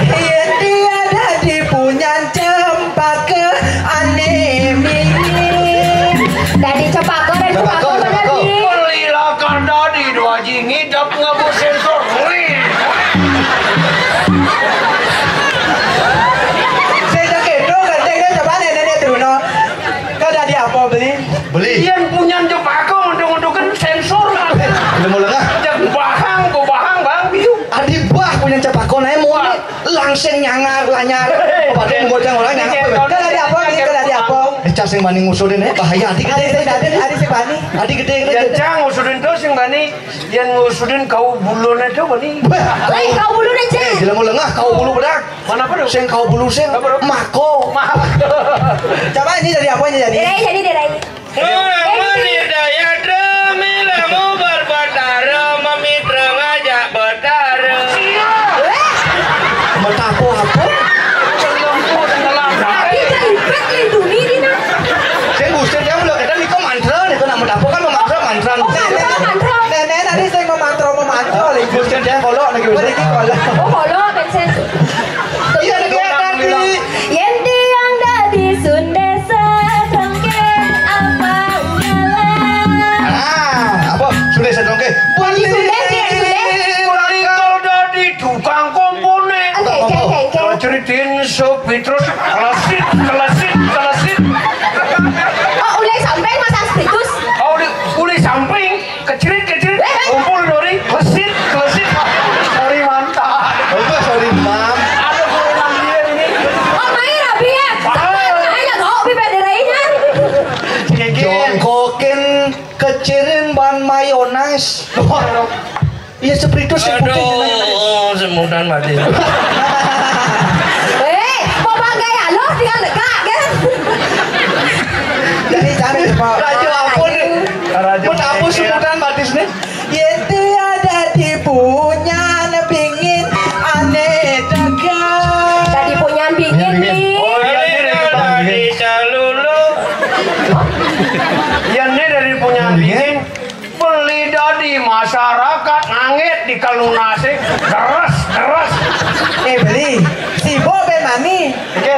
Iya tiada dipunyan cempaka anemi Dari cepako dan cepako mana di. Belilah karena di dua jingi dap ngabur sensor. saya tak kedo kan saya coba nenek turun no kada di apa beli beli Iyan punya jepako untuk-untukan sensor. udah mau lengah Jangan bahang, bahang bang biu. adi bah punya cepako naik mau langsung nyangar lanyar pada ngocang orang nyangar kada di apa beli kada di apa cas yang maning ngusulin bahaya adik ada saya ada saya bani adik gede Yang cang ngusudin terus yang bani, yang ngusudin kau bulun itu bani. Lai kau bulu aja. Jela mau lengah kau bulu bedak Mana perlu? sing kau bulu sing mako Maaf. coba ini dari apa ini jadi Derai jadi derai. Mani daya dramilamu berbadara memitra ngajak bedara. matapo apa Lembu tenggelam. Tapi dia ibet lindungi dina. sing gusti dia mulai kita nih mantra nih kena matapo kan mantra Mantra. nenek tadi saya memantro lagi gusti dia kolok lagi gusti lagi kalau Oh holo bensin. iya lagi tadi Yang tiang dadi Sunda sedengken apa jalan. apa sudah saya dongke Lagi Sunda dia Sunda. Beli kau dari tukang komponen. Oke. Ceritain sopi terus kelasit. Oh udah sampai Mas Astritus. Oh, boleh samping, kecirit, kumpul dori, kelasit. Sorry mantap. apa sorry mam Ada kurang dia ini. Oh main rapi ya. Sampai aja kau bibet derainya. jongkokin kecirin ban mayones iya seperti itu sih Aduh, semudah mati. Mau bangga ya lo tinggal dekat kan. jadi jangan coba raja ampun pun apa sebutan batis nih yang tiada dipunya pingin aneh dekat Tadi punya bingin nih. Oh iya ini dari Dari calulu. ini dari punya bingin. Beli dari masyarakat nangit di kalunase deras. beli si Bo be mani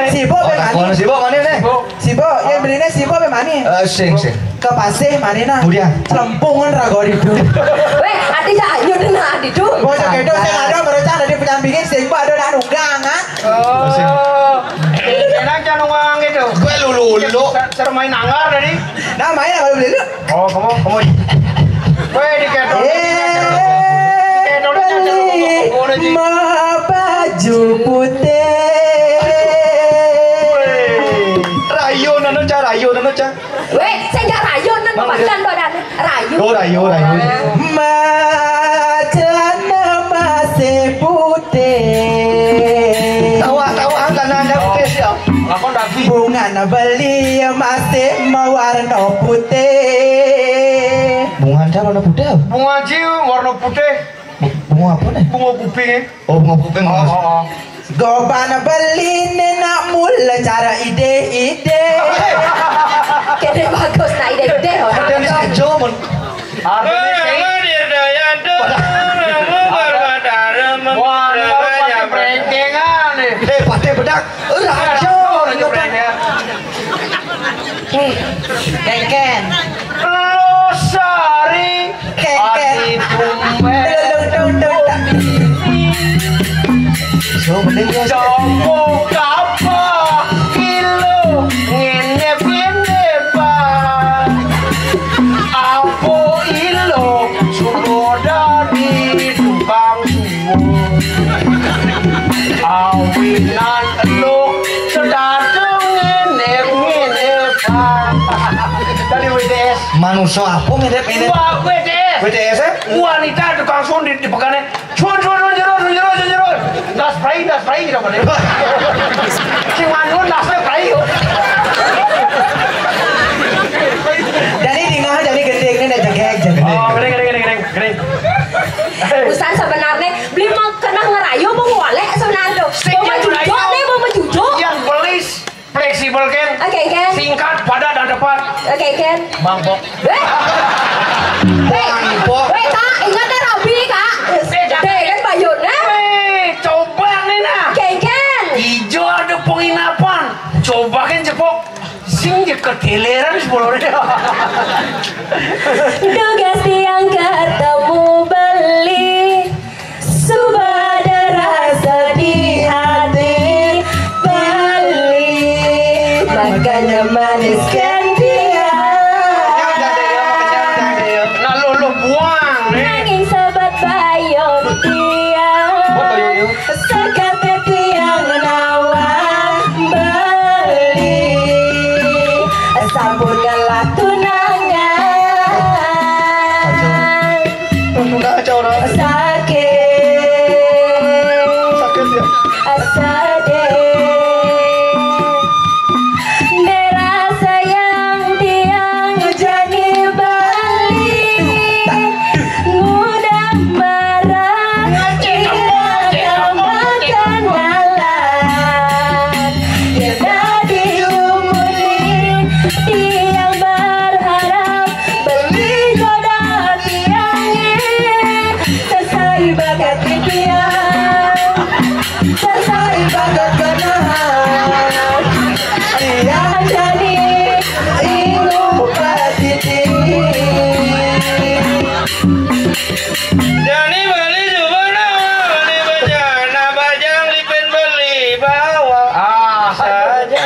si Bo be mani si bo mana nih si Bo yang belinya si Bo be mani sing ke pasir mani nah Kemudian? celempung kan rago itu Weh, adi dah ayo dena adi tu. Bo cek itu saya ada berencana dari penyampingin sing Bo ada anu gang ah Oh, enak jangan uang itu. gue lulu Sermain anggar tadi. nah main apa beli lu Oh, kamu. Weh diketok. beli ma baju putih rayo nana ca Weh, saya enggak rayu nan pakan badan. Rayu. rayo Macana masih putih tawa kan anda putih siap Aku daki. bunga na beli masih mewarna putih bunga anda warna putih Bunga jiu warna putih. Bunga apa nih? Bunga kuping. Oh, bunga kuping. Oh. Gobana beli nenak mula cara ide-ide. Kene bagus nah ide-ide. Ada yang sejo men. Pate bedak. Rajo. Ken. Losari. Ati tumbe. So mending ya. Jompo kapa kilo ngene pinde pa. Apo ilo suroda di tumbang suwo. Awinan elo sedadung ngene pa. Dari WDS. Manusia apa ngedep-ngedep? Wah, WDS. WDS ya? Wanita tukang sound di pekane. Cun jero. Das spray gitu kan. Si mangun das spray. Jadi tinggal jadi gede ini dah jegek. Oh, gede. Usan sebenarnya beli mau kena ngerayu mau ngolek sebenarnya. Mau menjujuk nih, mau menjujuk. Yang belis fleksibel kan. Oke, Ken. Singkat, padat dan tepat. Oke, Ken. Mangkok. Weh, Kak, ingat deh Robi, Kak. Deh, kan bayunnya. Coba nih nah. Ken. Ijo ada penginapan. Coba kan cepok. Sing keteleran sebelumnya. Tugas yang ketemu beli Subah ada rasa di hati beli Makanya maniskan dia Nah lu buang nih. Nanging sahabat bayon dia Sekate tiang nawar beli Sambunganlah tunangan Kacau dah. Sakit Sakit ya. Merasa yang tiang jadi balik Mudah marah Tidak makan nalan Tidak diumumin Tiang berharap Beli jodoh tiangnya Selesai bakat tiang Selesai bakat kenahan Tiang jadi ingu petiti Jani beli subana, beli bejana, bajang lipin beli bawa. Saja.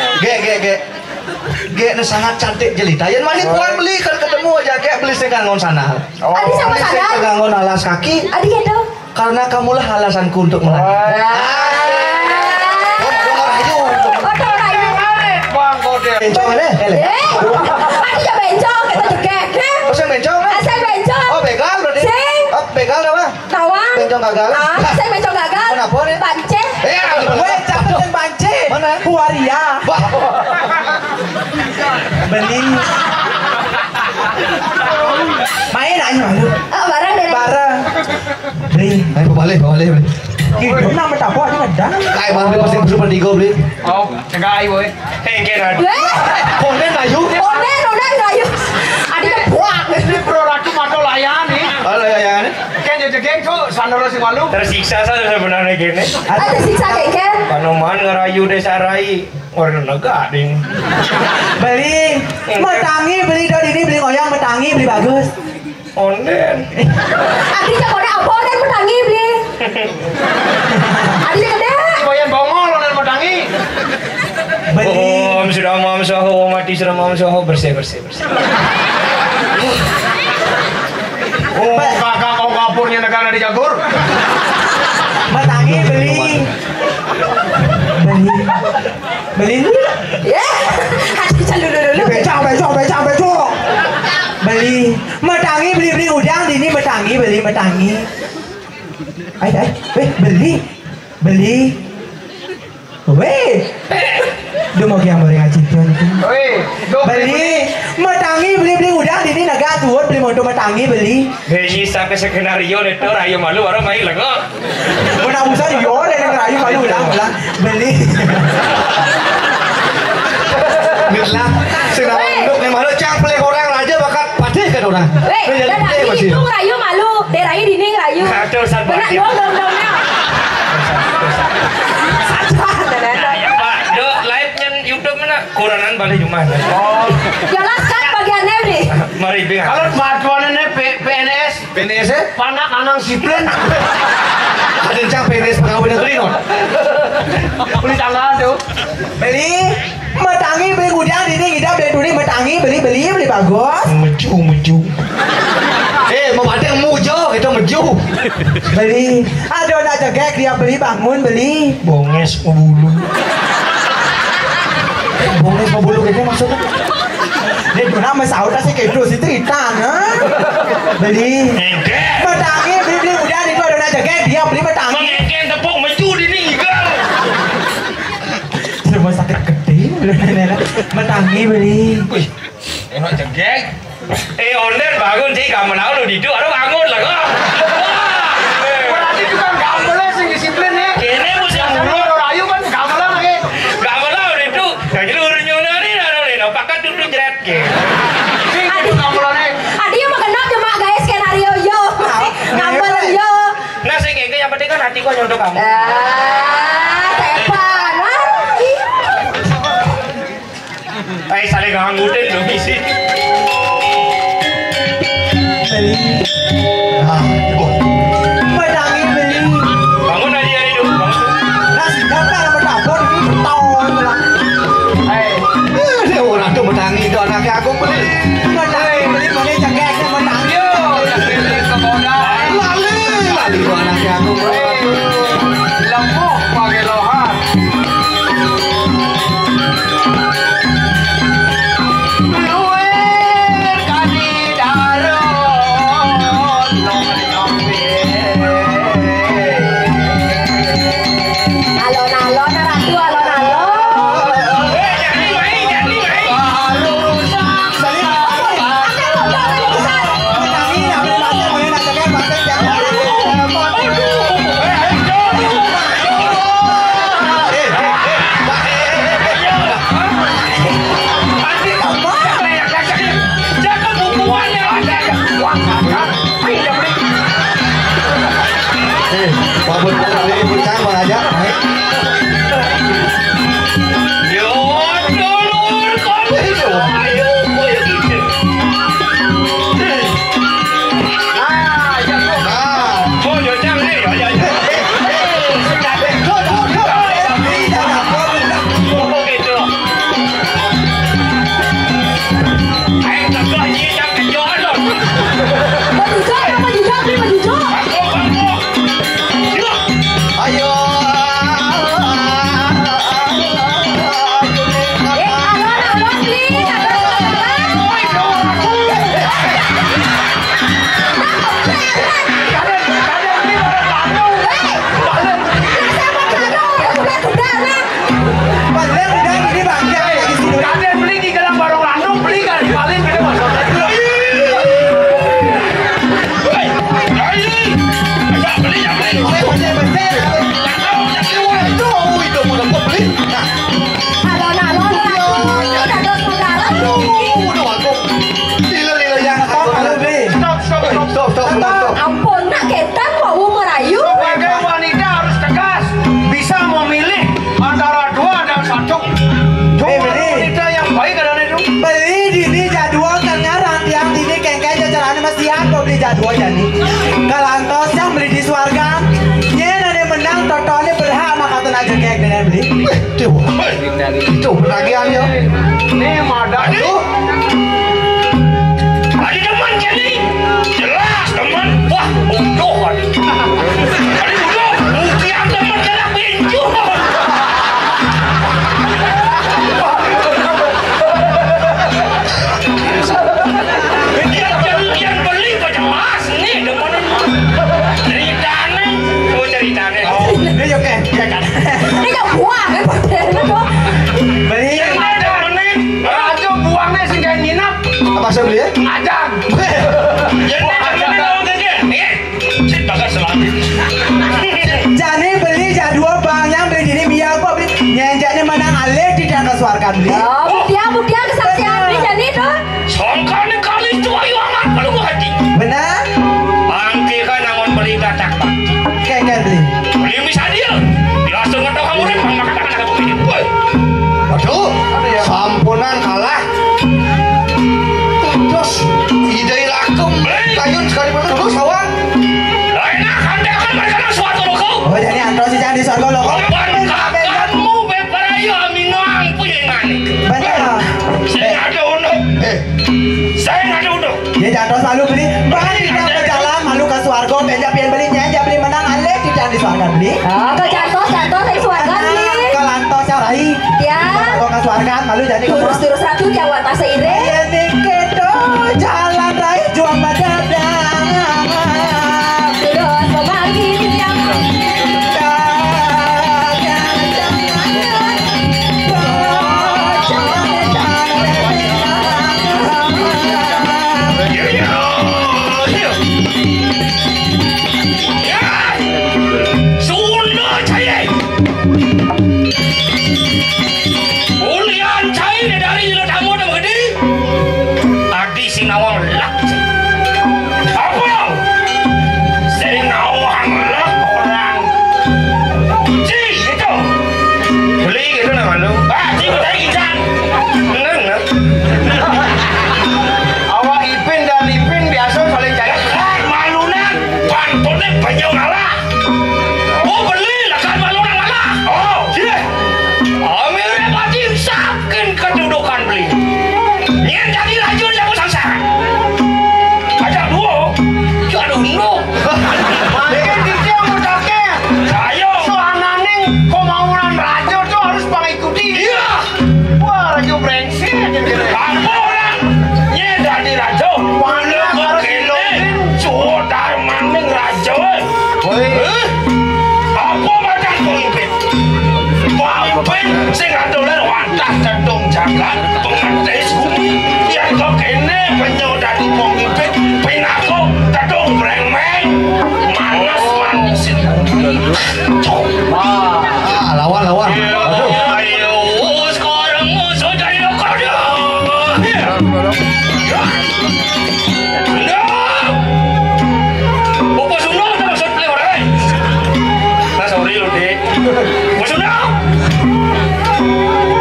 Ge ini sangat cantik jelita. Yang mana kuat beli kan ketemu aja kayak beli sekangon sana. Adi sama Beli sadar sekangon alas kaki Adi gitu karena kamulah alasanku untuk melatih. Odo rayu Bang kode. Bencong ada? Adi ya bencong kita jegek nih Oh, saya bencong? Saya bencong Oh, begal berarti? Sing. Oh, begal apa? Tawang Bencong gagal? Saya bencong gagal Kenapa nih? Bance Weh, catat yang banci. Mana? Huaria. Wah, Beli. Main aja malu. Barang deh Bareng. Beli. ayo balik. Hidup nama tak apa aja ngedang. Kayak bang beli pasti super digo beli. Oh, cegai boy. Hengkeran. Konen ayu. Onen rayu Adi kan buang Ini produk cuma layani. Halo ya ini. Kan jadi geng tuh sandal si malu. Tersiksa saya sebenarnya gini. Ada siksa keken Panoman ngerayu desa rai. Orang negara ding. Beli. Metangi beli dari ini beli ngoyang metangi beli bagus. Onden. Adi jangan kode apa dan menangi beli Adi jangan deh Bayan bongol dan medangi. Beli. Om sudah mam soho mati sudah mam soho bersih. Oh, kakak kau kapurnya negara di Jagur. Metangi beli. Beli dulu. Ya Adi jangan dulu Becak. Beli. Metangi beli udang di ini metangi beli metangi. Beli. Weh. Dia mau yang goreng aja itu. Weh, Beli. Metangi beli udang di ini naga duit beli motor metangi beli. Gaji sampai skenario itu rayu malu orang main lah kok. Mana usah yo yang rayu malu ulang beli. Mirlah, senang untuk yang malu cangplek orang raja bakat patih kan orang. Weh, dan hari itu ngerayu malu, deh rayu dini ngerayu. Aduh, san Benar banget. dong. Nah, ya Pak, do live nyen YouTube mana kuranan balik cuma. Jelaskan bagiannya nih. Mari bingung. Kalau bantuannya PNS, PNS ya? panak anang siplen. Ada cang PNS pegawai negeri non. Beli tangan tuh. Beli metangi beli gudang dini kita beli duri metangi beli bagus. Meju. Mau ada yang mujo kita meju. Beli ada nak jegek dia beli bangun beli. Bonges bulu. Bonges mau bulu kayaknya maksudnya. Dia guna mesau tak sih kedo si cerita nah. Beli Engke. metangi beli gudang itu ada nak jegek dia beli metangi. Mengengken tepung maju di nih gal. Rumah sakit gede metangi beli. Wih, enak jegek. Order bangun sih kamu tahu lu didu, orang bangun lah kok. Berarti juga nggak boleh sih disiplin ya. Ini musim mulu. Kalau rayu kan nggak boleh lagi. Gak mau itu. Yang jadi urunya nih, ada pakai duduk jerat ke. Sih itu nggak boleh nih. Adi yang makan cuma gaya skenario yo. Ngambel yo. Nah, saya kayaknya yang penting kan hati gua nyontok kamu. Tepan. Ay, saling nganggutin dong isi. Beli metangi beli. Bangun aja ini dong. Nasi dapur sama dapur ini tahun lah. Dia orang tuh metangi itu anaknya aku beli. Metangi beli mana jegek metangi. Lali itu anaknya aku beli. Lemuk pakai lohan. Luer kadi daron Alon-alon ratu alon-alon. Jadi baik. Metangi nak beli mana mana nak jegek mana jangan. Jaga bukuannya. Babut beli bucang bang aja. Yo, dulur kau. Ayo, koyo gitu. Oh, yo jangan ya. Oh, gitu. Ayo tak lagi jangan jual dong. Baju jo, beli baju jo. Bangko. Yo. Ayo. Alon-alon beli. Balik udah ini bangga lagi sini. Kalian beli di dalam warung Landung, beli kan di Bali gitu maksudnya. Itu udah mau beli. Nah, Alon-alon ratu. Dados modal. udah aku. Lila yang Kalau beli. Stop. Ampun, nak ketan mau merayu. Sebagai wanita harus tegas, bisa memilih antara dua dan satu. Cuma beli. wanita yang baik adalah itu. Beli dini jadwal kan ngarang tiang dini kengkeng jajaran masih aku beli jadwal jadi. Kalau antos yang beli di Swarga, dia nanti menang totalnya berhak maka tuh aja kayak dengan beli. Itu penagihannya. Ini madak. Aduh. Ada teman jadi. Jelas teman. Wah, bodoh kan. Ada bodoh. Mungkin teman kena pinju. Yang beli macam mas nih teman. Ceritanya. Oh ceritanya. Ini yo kan. Ini gak buang kan badannya kok. Beli. Yang ada temen nih. Raja buangnya kesaksian beli. Oh, Mutia kesaksian beli jadi tuh. Songkane kali itu ayo amat belum hati. Benar? Angki kan nangon beli dadak bakti. Kengkel beli. Beli bisa dia. Biasa ngetok kamu deh bang katakan aku begini. Woi. Aduh, sampunan kalah. Terus ide lakum kayun sekali terus kawan. Lain akan dia akan mereka suatu loko. Oh jadi antro si jangan di sorgo lo. Kapan kakakmu beparayo aminoang punya ngani. Benar. Saya ada undang. Saya ada undang. Dia jangan selalu beli. Bahkan kita ke jalan malu ke suargo beja pian beli nyanyi beli menang alek di jangan di suarga beli. Ah, ke jatuh saya suarga beli. Kalanto sarai. Ya. Kalau ke suarga malu jadi Terus ratu Jawa tas seire. ini kedo jalan rai juang madadang. Terus pemagi yang lawan. Sekarang musuh jadi lokal dia. Bapak Sunda tak maksud beli orang. Nah sorry lu dek. Bapak Sunda.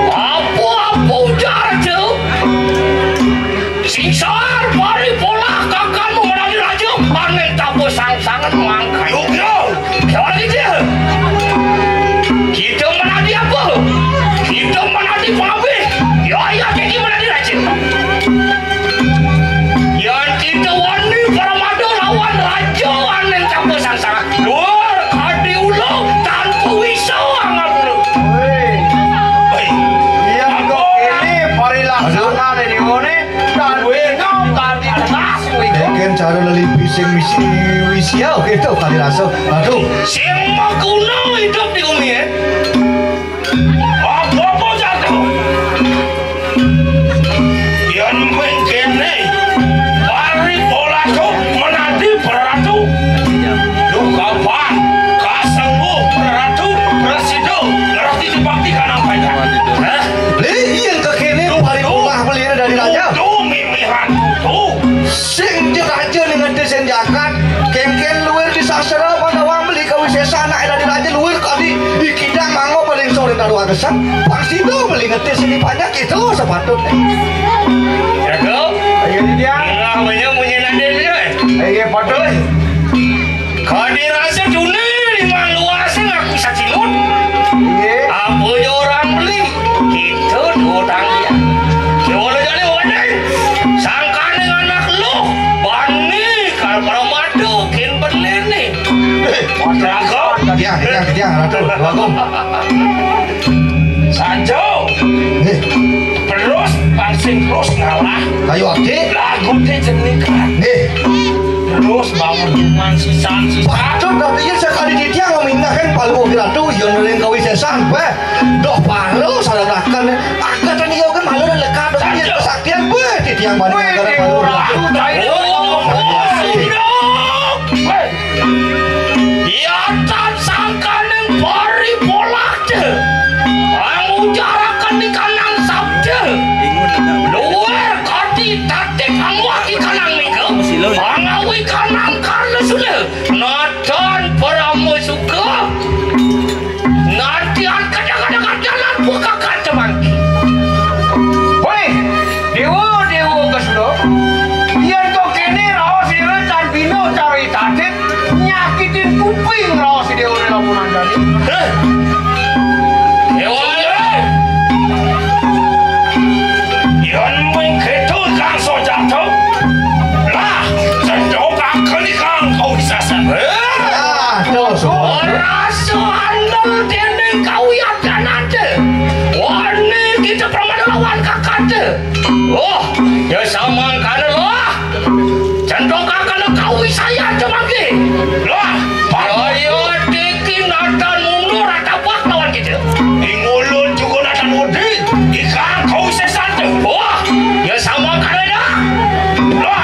Apa ujar tu? Singsar pari pola kakakmu menjadi raja. Aneh tak sang-sangan mangkai. Yuk. Siapa lagi dia? Kita menadi apa? Kita menadi pengabih. Ya, jadi menadi raja. Yang kita wani para madu lawan raja aneh campur sang-sangan. Luar kadi ulo tanpa wisau angal dulu. Hei. Yang kok ini parilah sana dari mana? Dan wengo kadi atas wiko. Mungkin cara lali bising misi wisia oke itu kali rasa. Aduh. Semua kuno hidup di bumi ya. Apa jatuh? Yang mengkene pari pola tu menadi peratu. Lu kapan? Kasanggu peratu presido ngerti dibaktikan apa ya? Hah? Iya kekini hari pola beli dari raja. Tuh mimihan tuh. Sing je raja dengan desen jakat. Kengken luar di sastra pada wang beli kawisesa anak dari raja luar kadi di kidang mango paling sore taruh agesan. Pasti tu beli ngetes ini banyak itu sepatutnya. Ya kau? Ayo di dia. Enggak banyak punya nade ni. Ayo patut. Kadi rasa cuni lima luasan aku sacilut. Iya. Apa je orang beli? Kita dua orang dia. Kita jadi wadai. Sangkan dengan anak lu. Bani kalau para madu kin beli ni. Raga. Dia ratu bagus. Sanjo. Terus pangsing terus ngalah. Kayu aktif. Lagu dia jenikah. Terus bangun cuman sisa-sisa. Patut tapi ya sekali di dia ngomongin palu ratu yang noleng kawisesan be. Doh palu salahkan. Agak tadi yo kan malu lekat dia kesaktian be di tiang bani negara palu ratu. Ya tak sangka neng pari polak je. Ang ujarakan di kanan sab Pangawi kanan karena sudah Natan paramu suka Nanti kadang-kadang jalan buka kaca mangki. Hoi, dewa kesudo. Biar kau kene rawas di rentan bino cari tatit nyakitin kuping rawas di dewa lamunan jadi. Dewa Yan main ketut kang so jatuh lah sejauh kang kau bisa Rasu handal dendeng kau yang janade warni kita pernah lawan kakade oh ya sama kan lah cenderung kakak kau saya cemangki lah ayo dikin natan mundur atau bak lawan kita ingulun juga natan mudik ikan kau sesante oh ya sama kan dah lah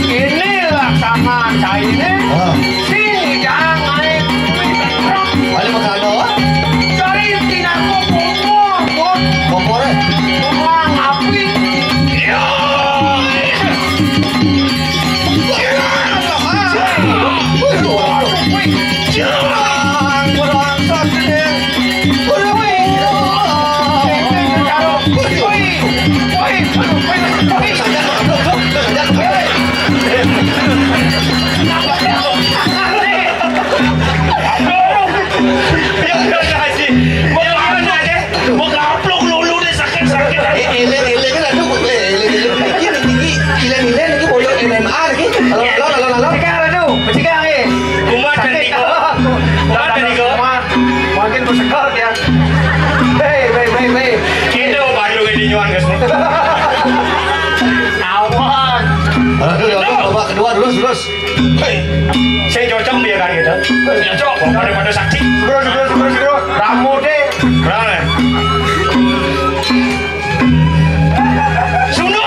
Inilah sama saya ini. Sini jangan naik Balik makan apa? cari tidak kompor. Kompornya? Tuang api. ya Makin bersekar ya. Hei. kita baru ini nyuan guys Awan. Babak kedua terus. saya cocok dia kan gitu cocok daripada sakti Segera. Ramu deh. berapa Suno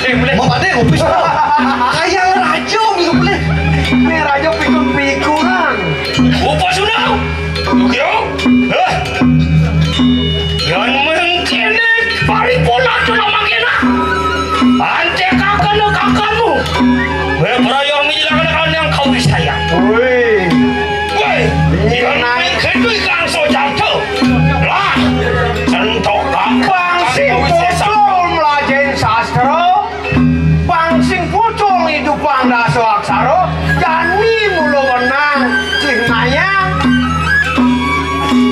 boleh Mau pandai ngopi sana. Kayak rajo gitu boleh. Ini raja pikun-pikunan. apa Suno yo yang mungkin paripurna cuma makina ante kakakmu berayang menjelaskan yang kau disayang Woi. yang main kedui kang so jatuh lah centok Pangsing pucul melajen sastra. Pangsing pucul itu pangdaso aksara. Jani mulu wenang cih mayang.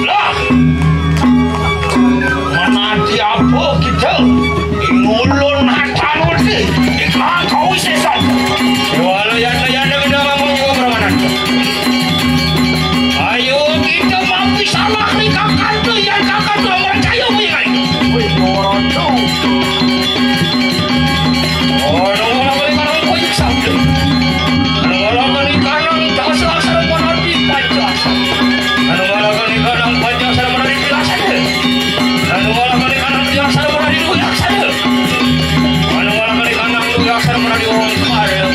lah mana diapa kita ingulun hatan ulti ikan kau sesan walau yang udah ngomong juga beramanan ayo kita mampu salah nih kakak tuh yang kakak tuh percaya punya kali Wih, Noroto. oh nongol kali karang kau yuk sabda nongol kali karang tak asal mana di pajak nongol kali karang pajak asal mana di pilasan nongol kali karang pajak asal mana di duyak saja nongol kali karang duyak asal mana di orang kemarin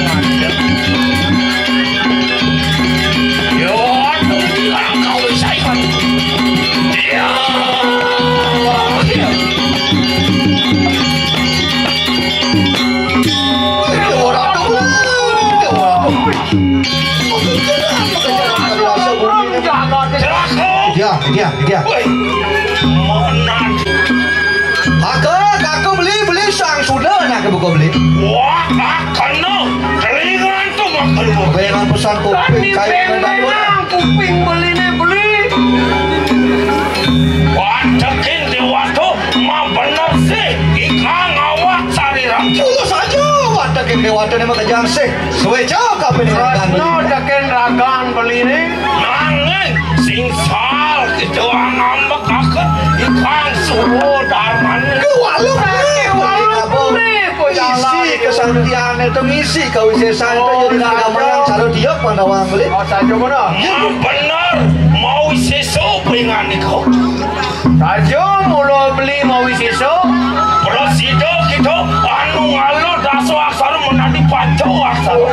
yo aduh karang kau sayang ya Dia. woi mana Kakak beli sang sudah nak buka beli. wah akan no telingan tuh makan lu Bayangan pesan kopi Ini kayak pengenang kuping beli nih beli. wajakin di waktu mah bener sih ikan awak cari raja Tulus saja wadah ke wadah ni makan jam sih. Suwe cakap ini No daken ragan beli nih. nangin sing sal kedoang ngambek akut ikan suruh darman Walau isi kesaktian itu ngisi kewisesan itu jadi agama yang cara dia pandawang beli. Oh saja mana? mah bener mau sesu pengen kau Saja mulu beli mau isiso. prosido gitu anu ngalo daso aksara menadi panco aksara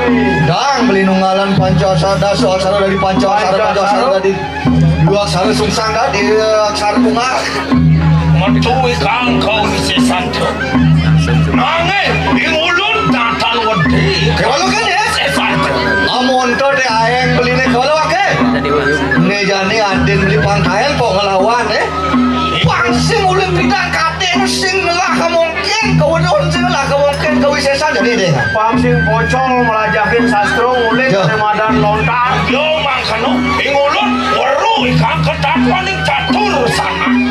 Dang beli nunggalan pancasara dari pancasara dari dua aksara sungsang dah di aksara bunga. Matui kang kau isi santo. Nangis ingulun tatal wedi. Kalau kan ya? Santo. Amun to de aeng beli ne kalau ke? Ne jani aden beli pangkayan po ngelawan Pangsing ulun bidang katen sing lah kemungkin kau sing lah kemungkin kau wisesan jadi deh. Pangsing pocong melajakin sastro ngulik madan lontar. Yo mangkano ingulun weru ikang ketatwaning catur sana.